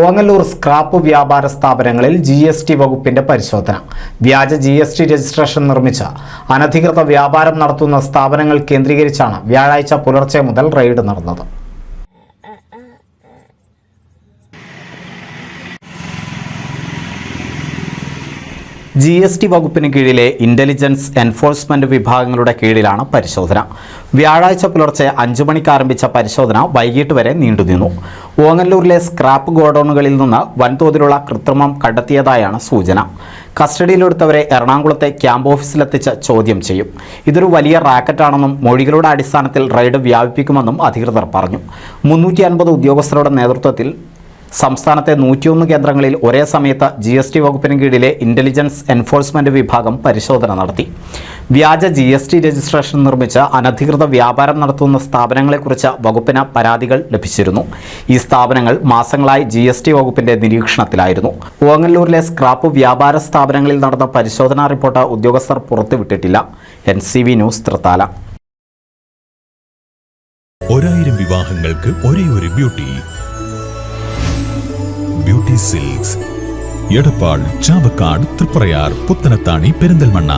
Ongallur scrap വ്യാപാര സ്ഥാപനങ്ങളിൽ GST വകുപ്പിന്റെ പരിശോധന. വ്യാജ GST രജിസ്ട്രേഷൻ നിർമ്മിച്ച അനധികൃത വ്യാപാരം നടത്തുന്ന സ്ഥാപനങ്ങൾ കേന്ദ്രീകരിച്ചാണ് വ്യാഴാഴ്ച പുലർച്ചെ മുതൽ റെയ്ഡ് നടന്നത്. GST വകുപ്പിന് കീഴിലെ ഇന്റലിജൻസ് എൻഫോഴ്സ്മെന്റ് വിഭാഗങ്ങളുടെ കീഴിലാണ് പരിശോധന. വ്യാഴാഴ്ച പുലർച്ചെ 5 മണിക്ക് ആരംഭിച്ച പരിശോധന വൈകിട്ട് വരെ നീണ്ടുനിന്നു. ഓങ്ങല്ലൂരിലെ സ്ക്രാപ്പ് ഗോഡൌണുകളിൽ നിന്ന് വൻതോതിലുള്ള കൃത്രിമം കണ്ടെത്തിയതായാണ് സൂചന. കസ്റ്റഡിയിലെടുത്തവരെ എറണാകുളത്തെ ക്യാമ്പ് ഓഫീസിലെത്തിച്ച് ചോദ്യം ചെയ്യും. ഇതൊരു വലിയ റാക്കറ്റാണെന്നും മൊഴികളുടെ അടിസ്ഥാനത്തിൽ റെയ്ഡ് വ്യാപിപ്പിക്കുമെന്നും അധികൃതർ പറഞ്ഞു. 350 ഉദ്യോഗസ്ഥരുടെ നേതൃത്വത്തിൽ സംസ്ഥാനത്തെ 101 കേന്ദ്രങ്ങളിൽ ഒരേ സമയത്ത് GST വകുപ്പിന് കീഴിലെ ഇന്റലിജൻസ് എൻഫോഴ്സ്മെന്റ് വിഭാഗം പരിശോധന നടത്തി. വ്യാജ GST രജിസ്ട്രേഷൻ നിർമ്മിച്ച് അനധികൃത വ്യാപാരം നടത്തുന്ന സ്ഥാപനങ്ങളെക്കുറിച്ച് വകുപ്പിന് പരാതികൾ ലഭിച്ചിരുന്നു. ഈ സ്ഥാപനങ്ങൾ മാസങ്ങളായി GST വകുപ്പിന്റെ നിരീക്ഷണത്തിലായിരുന്നു. ഓങ്ങല്ലൂരിലെ സ്ക്രാപ്പ് വ്യാപാര സ്ഥാപനങ്ങളിൽ നടന്ന പരിശോധനാ റിപ്പോർട്ട് ഉദ്യോഗസ്ഥർ പുറത്തുവിട്ടിട്ടില്ല. NCV news Thrithala. 1000 വിവാഹങ്ങൾക്ക് ഒരേ ഒരു ബ്യൂട്ടി സിൽക്സ്, എടപ്പാൾ, ചാവക്കാട്, തൃപ്രയാർ, പുത്തനത്താണി, പെരിന്തൽമണ്ണ.